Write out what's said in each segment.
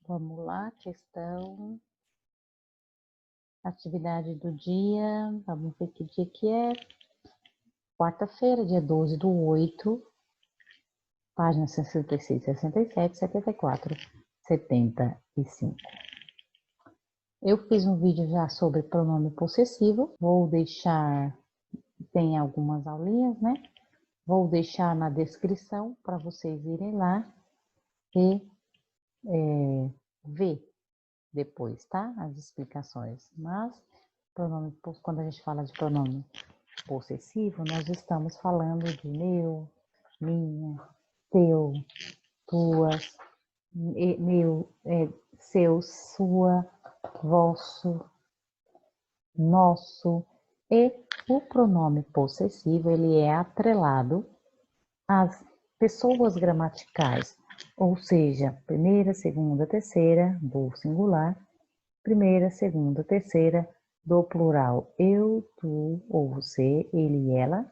Vamos lá, questão, atividade do dia, vamos ver que dia que é. Quarta-feira, dia 12/8, páginas 66, 67, 74, 75. Eu fiz um vídeo já sobre pronome possessivo, vou deixar, tem algumas aulinhas, né? Vou deixar na descrição para vocês irem lá e ver depois, tá? As explicações. Mas, pronome, quando a gente fala de pronome possessivo, nós estamos falando de meu, minha, teu, tuas, meu, seu, sua, vosso, nosso. E o pronome possessivo, ele é atrelado às pessoas gramaticais, ou seja, primeira, segunda, terceira do singular, primeira, segunda, terceira do plural, eu, tu ou você, ele e ela,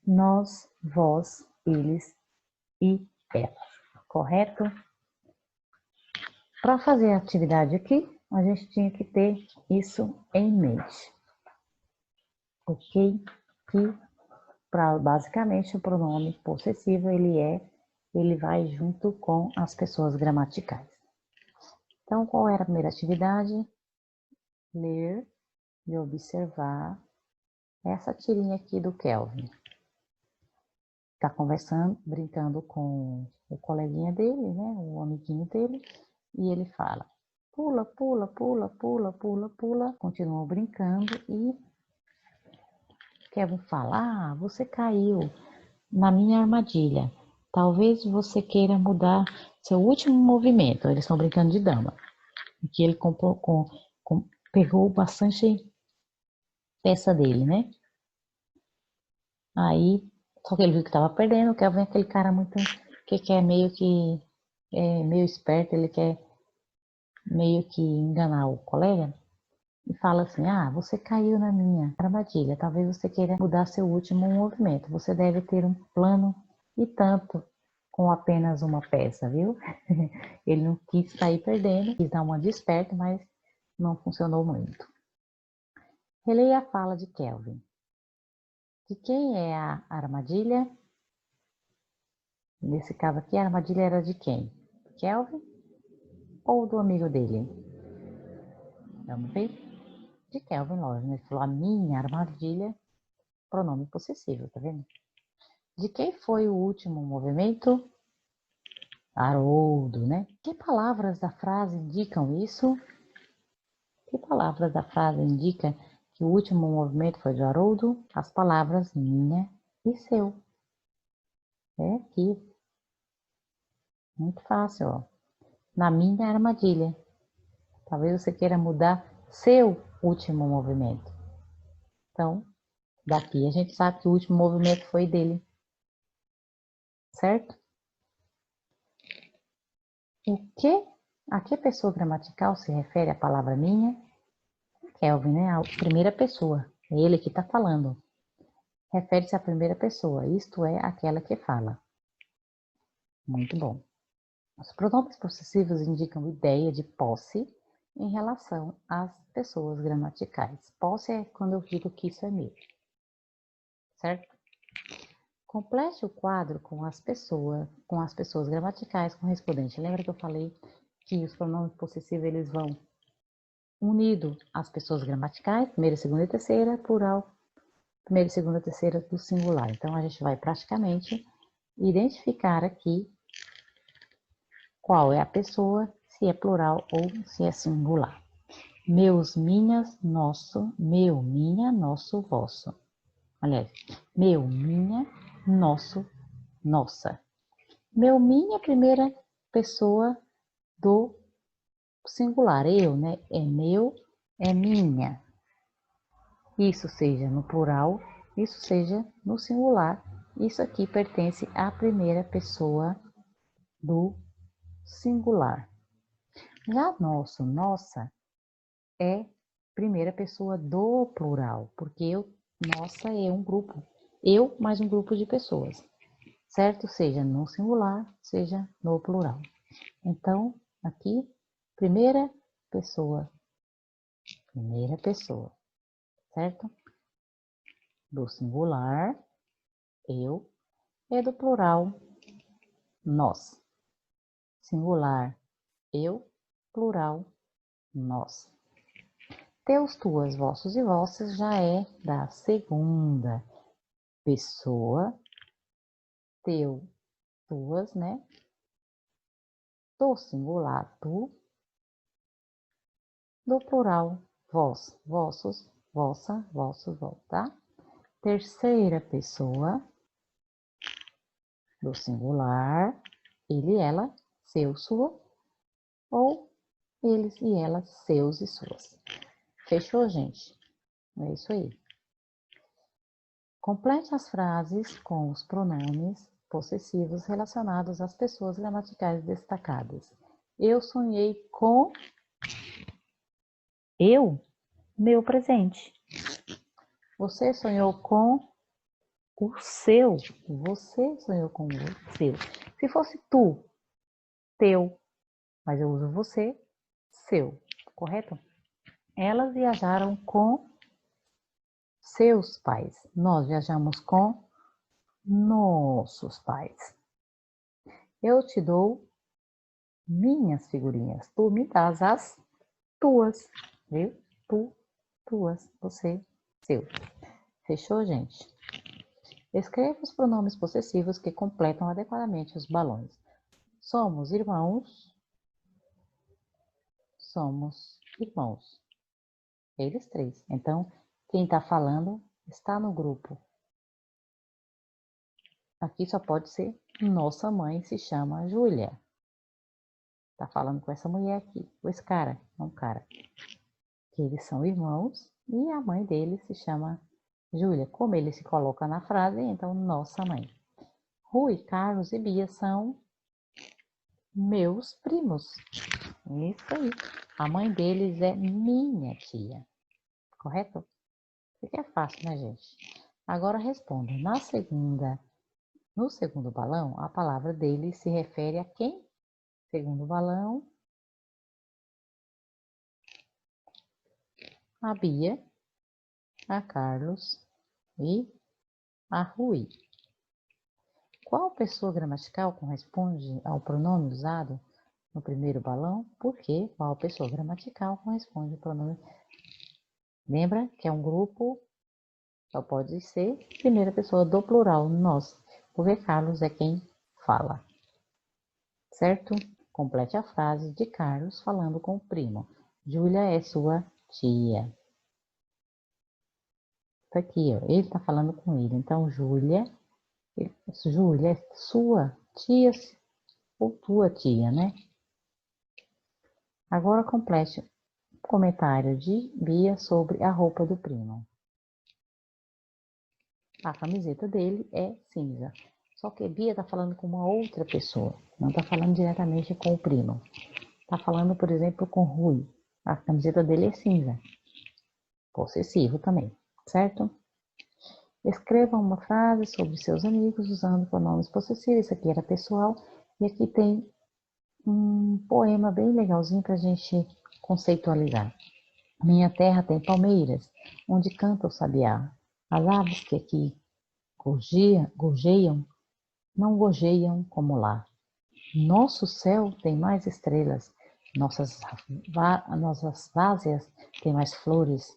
nós, vós, eles e ela, correto? Para fazer a atividade aqui, a gente tinha que ter isso em mente, ok? Que basicamente o pronome possessivo ele vai junto com as pessoas gramaticais. Então, qual era a primeira atividade? Ler e observar essa tirinha aqui do Kelvin. Tá conversando, brincando com o coleguinha dele, né, o amiguinho dele, e ele fala: pula, pula, pula, pula, pula, pula. Continuam brincando e Kelvin fala: ah, você caiu na minha armadilha. Talvez você queira mudar seu último movimento. Eles estão brincando de dama. Que ele pegou bastante peça dele, né? Aí, só que ele viu que estava perdendo. O Kelvin é aquele cara muito que quer meio que meio esperto, ele quer meio que enganar o colega e fala assim: ah, você caiu na minha armadilha, talvez você queira mudar seu último movimento, você deve ter um plano e tanto com apenas uma peça, viu? Ele não quis sair perdendo, quis dar uma de esperto, mas não funcionou muito. Releia a fala de Kelvin. De quem é a armadilha? Nesse caso aqui, a armadilha era de quem? Kelvin ou do amigo dele? Vamos ver? De Kelvin, lógico, né? Ele falou: a minha armadilha, pronome possessivo, tá vendo? De quem foi o último movimento? Haroldo, né? Que palavras da frase indicam isso? Que palavras da frase indicam que o último movimento foi de Haroldo? As palavras minha e seu. É aqui. Muito fácil, ó. Na minha armadilha. Talvez você queira mudar seu último movimento. Então, daqui a gente sabe que o último movimento foi dele. Certo? A que pessoa gramatical se refere a palavra minha? Kelvin, né? A primeira pessoa. É ele que está falando. Refere-se à primeira pessoa, isto é, aquela que fala. Muito bom. Os pronomes possessivos indicam ideia de posse em relação às pessoas gramaticais. Posse é quando eu digo que isso é meu. Certo? Complete o quadro com as pessoas gramaticais correspondentes. Lembra que eu falei que os pronomes possessivos eles vão unido às pessoas gramaticais, primeira, segunda e terceira, plural, primeira, segunda, terceira do singular. Então a gente vai praticamente identificar aqui qual é a pessoa, se é plural ou se é singular. Meus, minhas, nosso, meu, minha, nosso, vosso. Aliás, meu, minha, nosso, nossa. Meu, minha, primeira pessoa do singular. Eu, né? É meu, é minha. Isso seja no plural, isso seja no singular. Isso aqui pertence à primeira pessoa do singular. Já nosso, nossa, é primeira pessoa do plural, porque nossa é um grupo. Eu mais um grupo de pessoas, certo? Seja no singular, seja no plural. Então, aqui, primeira pessoa, certo? Do singular, eu, e do plural, nós. Singular, eu, plural, nós. Teus, tuas, vossos e vossas já é da segunda pessoa. Teu, tuas, né? Do singular, tu. Do plural, vós, vossos, vossa, vossos, vós, tá? Terceira pessoa do singular, ele, ela, seu, sua, ou eles e elas, seus e suas. Fechou, gente? É isso aí. Complete as frases com os pronomes possessivos relacionados às pessoas gramaticais destacadas. Eu sonhei com meu presente. Você sonhou com o seu. Você sonhou com o seu. Se fosse tu, teu, mas eu uso você, seu, correto? Elas viajaram com seus pais. Nós viajamos com nossos pais. Eu te dou minhas figurinhas. Tu me dás as tuas, viu? Tu, tuas, você, seu. Fechou, gente? Escreva os pronomes possessivos que completam adequadamente os balões. Somos irmãos. Somos irmãos. Eles três. Então, quem está falando está no grupo. Aqui só pode ser nossa mãe, se chama Júlia. Tá falando com essa mulher aqui, com esse cara, não cara. Que eles são irmãos e a mãe dele se chama Júlia. Como ele se coloca na frase, então nossa mãe. Rui, Carlos e Bia são meus primos. Isso aí. A mãe deles é minha tia. Correto? Isso aqui é fácil, né, gente? Agora responda. No segundo balão, a palavra dele se refere a quem? Segundo balão, a Bia, a Carlos e a Rui. Qual pessoa gramatical corresponde ao pronome usado no primeiro balão? Por quê? Qual pessoa gramatical corresponde ao pronome? Lembra que é um grupo, só pode ser primeira pessoa do plural, nós, porque Carlos é quem fala. Certo? Complete a frase de Carlos falando com o primo. Júlia é sua tia. Tá aqui, ó, ele tá falando com ele. Então, Júlia é sua tia ou tua tia, né? Agora complete o comentário de Bia sobre a roupa do primo. A camiseta dele é cinza. Só que Bia está falando com uma outra pessoa. Não está falando diretamente com o primo. Está falando, por exemplo, com Rui. A camiseta dele é cinza. Possessivo também, certo? Escreva uma frase sobre seus amigos usando pronomes possessivos. Isso aqui era pessoal. E aqui tem um poema bem legalzinho para a gente conceitualizar. Minha terra tem palmeiras, onde canta o sabiá. As aves que aqui gorjeiam, não gorjeiam como lá. Nosso céu tem mais estrelas, nossas várzeas têm mais flores,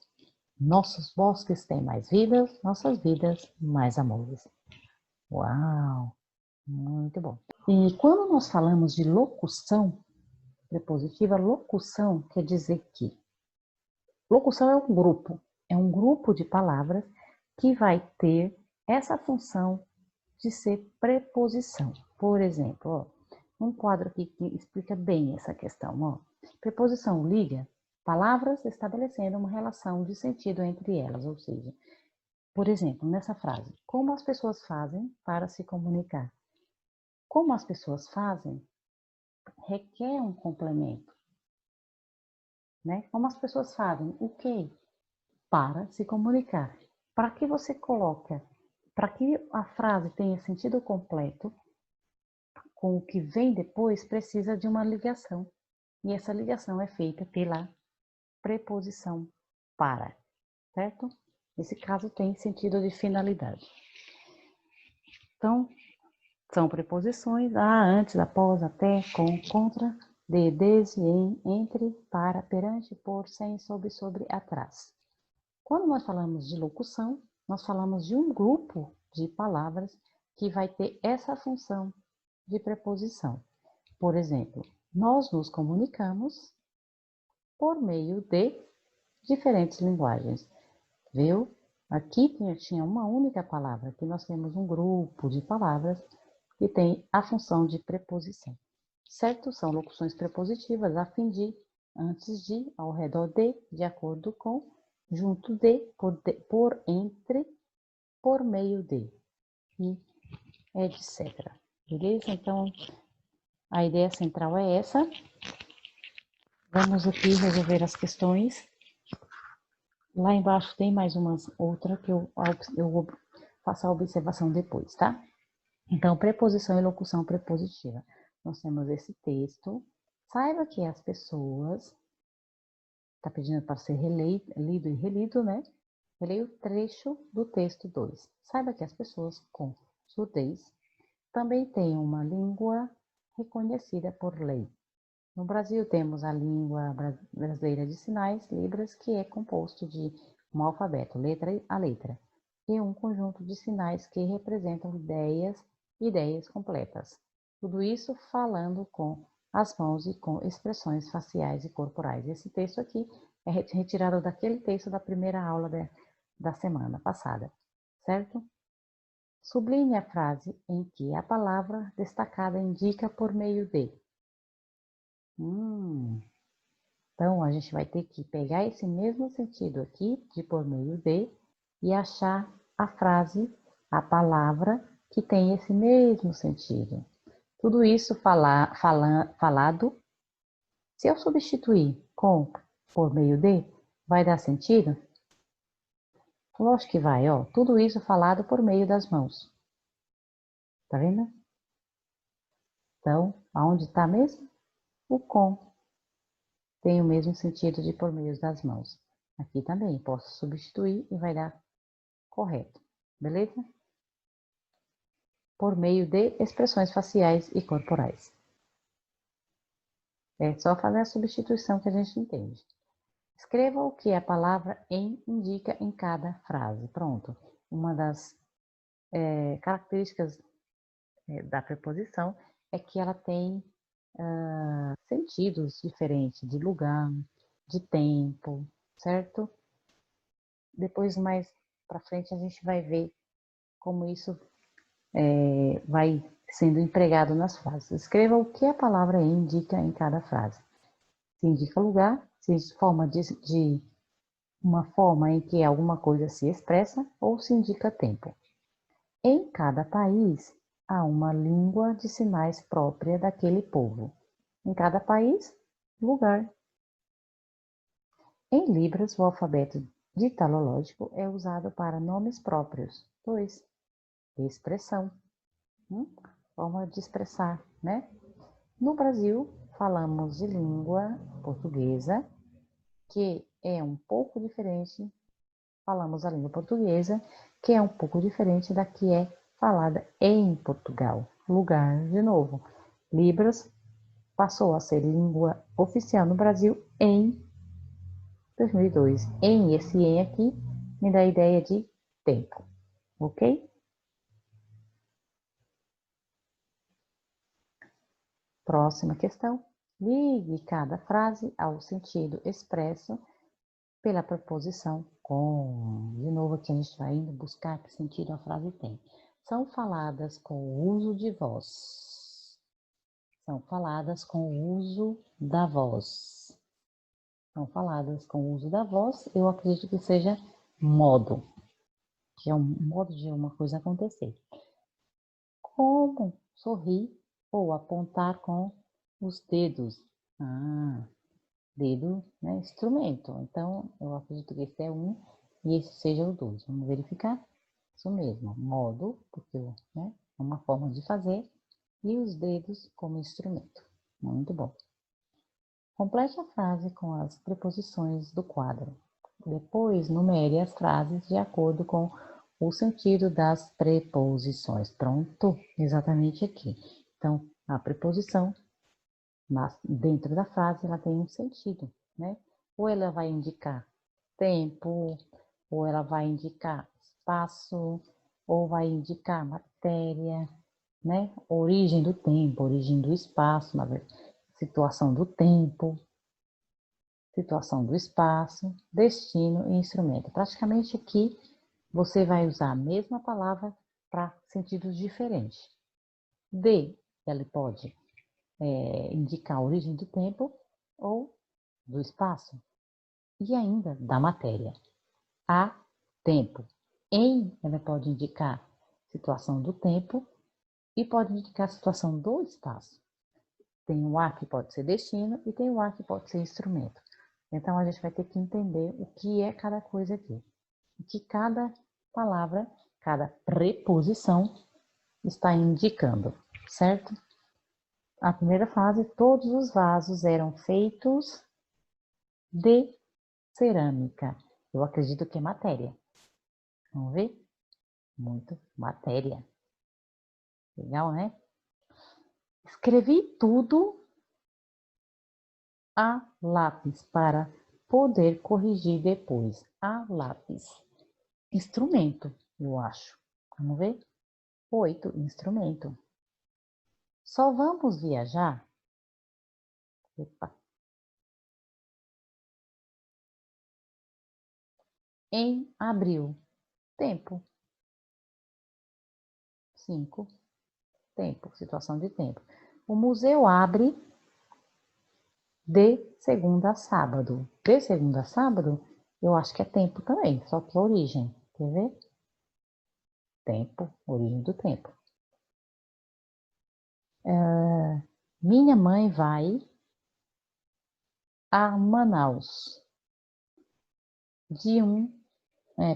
nossos bosques têm mais vidas, nossas vidas mais amores. Uau! Muito bom. E quando nós falamos de locução, prepositiva, locução quer dizer que locução é um grupo de palavras que vai ter essa função de ser preposição. Por exemplo, ó, um quadro aqui que explica bem essa questão. Ó. Preposição liga palavras estabelecendo uma relação de sentido entre elas, ou seja, por exemplo, nessa frase, como as pessoas fazem para se comunicar? Como as pessoas fazem requer um complemento, né? Como as pessoas fazem o quê? Para se comunicar. Para que você coloca, para que a frase tenha sentido completo, com o que vem depois, precisa de uma ligação. E essa ligação é feita pela preposição para, certo? Nesse caso tem sentido de finalidade. Então, são preposições a, antes, após, até, com, contra, de, desde, em, entre, para, perante, por, sem, sobre, atrás. Quando nós falamos de locução, nós falamos de um grupo de palavras que vai ter essa função de preposição. Por exemplo, nós nos comunicamos por meio de diferentes linguagens. Viu? Aqui tinha uma única palavra, aqui nós temos um grupo de palavras que tem a função de preposição. Certo? São locuções prepositivas a fim de, antes de, ao redor de acordo com, junto de, por entre, por meio de, e etc. Beleza? Então, a ideia central é essa. Vamos aqui resolver as questões. Lá embaixo tem mais outra que eu vou faço a observação depois, tá? Então, preposição e locução prepositiva. Nós temos esse texto. Saiba que as pessoas... Está pedindo para ser lido e relido, né? Releia o trecho do texto 2. Saiba que as pessoas com surdez também têm uma língua reconhecida por lei. No Brasil, temos a língua brasileira de sinais, Libras, que é composto de um alfabeto, letra a letra, e um conjunto de sinais que representam ideias completas. Tudo isso falando com as mãos e com expressões faciais e corporais. Esse texto aqui é retirado daquele texto da primeira aula da semana passada, certo? Sublinhe a frase em que a palavra destacada indica por meio de. Então, a gente vai ter que pegar esse mesmo sentido aqui, de por meio de, e achar a frase, a palavra, que tem esse mesmo sentido. Tudo isso falado, se eu substituir com por meio de, vai dar sentido? Lógico que vai, ó. Tudo isso falado por meio das mãos. Tá vendo? Então, aonde está mesmo? O com. Tem o mesmo sentido de por meio das mãos. Aqui também posso substituir e vai dar correto, beleza? Por meio de expressões faciais e corporais. É só fazer a substituição que a gente entende. Escreva o que a palavra em indica em cada frase. Pronto. Uma das características da preposição é que ela tem sentidos diferentes de lugar, de tempo, certo? Depois, mais para frente, a gente vai ver como isso vai sendo empregado nas frases. Escreva o que a palavra indica em cada frase. Se indica lugar, se forma de uma forma em que alguma coisa se expressa ou se indica tempo. Em cada país, há uma língua de sinais própria daquele povo. Em cada país, lugar. Em Libras, o alfabeto ditalológico é usado para nomes próprios. 2. Expressão. Forma de expressar, né? No Brasil, falamos de língua portuguesa, que é um pouco diferente. Falamos a língua portuguesa, que é um pouco diferente da que é falada em Portugal. Lugar, de novo. Libras passou a ser língua oficial no Brasil em 2002. Esse em aqui me dá a ideia de tempo, ok? Próxima questão. Ligue cada frase ao sentido expresso pela preposição com. De novo aqui a gente vai indo buscar que sentido a frase tem. São faladas com o uso de voz. São faladas com o uso da voz. São faladas com o uso da voz, eu acredito que seja modo, que é um modo de uma coisa acontecer. Como sorrir ou apontar com os dedos. Dedo, né, instrumento. Então, eu acredito que esse é um e esse seja o 2. Vamos verificar? Isso mesmo, modo, porque né, é uma forma de fazer, e os dedos como instrumento. Muito bom. Complete a frase com as preposições do quadro. Depois, numere as frases de acordo com o sentido das preposições. Pronto? Exatamente aqui. Então, a preposição, dentro da frase, ela tem um sentido, né? Ou ela vai indicar tempo, ou ela vai indicar espaço, ou vai indicar matéria, né? Origem do tempo, origem do espaço, situação do tempo, situação do espaço, destino e instrumento. Praticamente aqui você vai usar a mesma palavra para sentidos diferentes. Ela pode indicar a origem do tempo ou do espaço e ainda da matéria. A, tempo. Ela pode indicar situação do tempo e pode indicar a situação do espaço. Tem o A que pode ser destino e tem o A que pode ser instrumento. Então, a gente vai ter que entender o que é cada coisa aqui. O que cada palavra, cada preposição está indicando, certo? A primeira frase, todos os vasos eram feitos de cerâmica. Eu acredito que é matéria. Vamos ver? Muito matéria. Legal, né? Escrevi tudo a lápis para poder corrigir depois. A lápis. Instrumento, eu acho. Vamos ver? 8, instrumento. Só vamos viajar? Opa. Em abril. Tempo. 5. Tempo, situação de tempo. O museu abre de segunda a sábado. De segunda a sábado, eu acho que é tempo também, só que é origem. Quer ver? Tempo, origem do tempo. Minha mãe vai a Manaus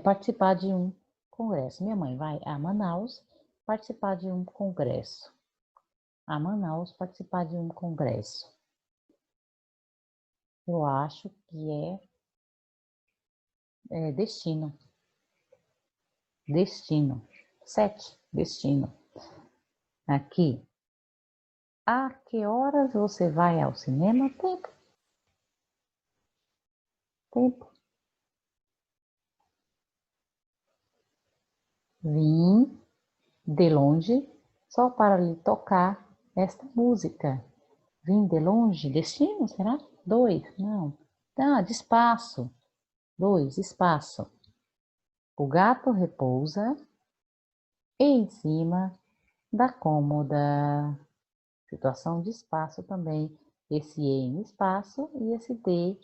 participar de um congresso. Minha mãe vai a Manaus participar de um congresso. A Manaus participar de um congresso. Eu acho que é destino. Destino. 7, destino. Aqui. A que horas você vai ao cinema? Tempo. Tempo. Vim de longe só para lhe tocar esta música. Vim de longe, destino, será? 2, não. Ah, de espaço. 2, espaço. O gato repousa em cima da cômoda. Situação de espaço também. Esse E em espaço e esse D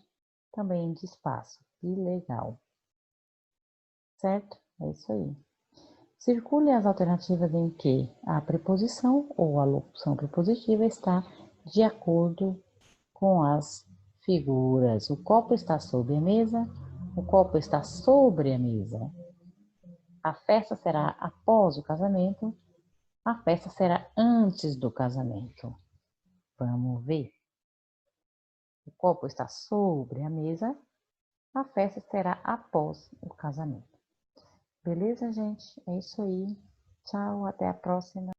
também de espaço. Que legal. Certo? É isso aí. Circule as alternativas em que a preposição ou a locução prepositiva está de acordo com as figuras. O copo está sobre a mesa. O copo está sobre a mesa. A festa será após o casamento. A festa será antes do casamento. Vamos ver. O copo está sobre a mesa. A festa será após o casamento. Beleza, gente? É isso aí. Tchau, até a próxima.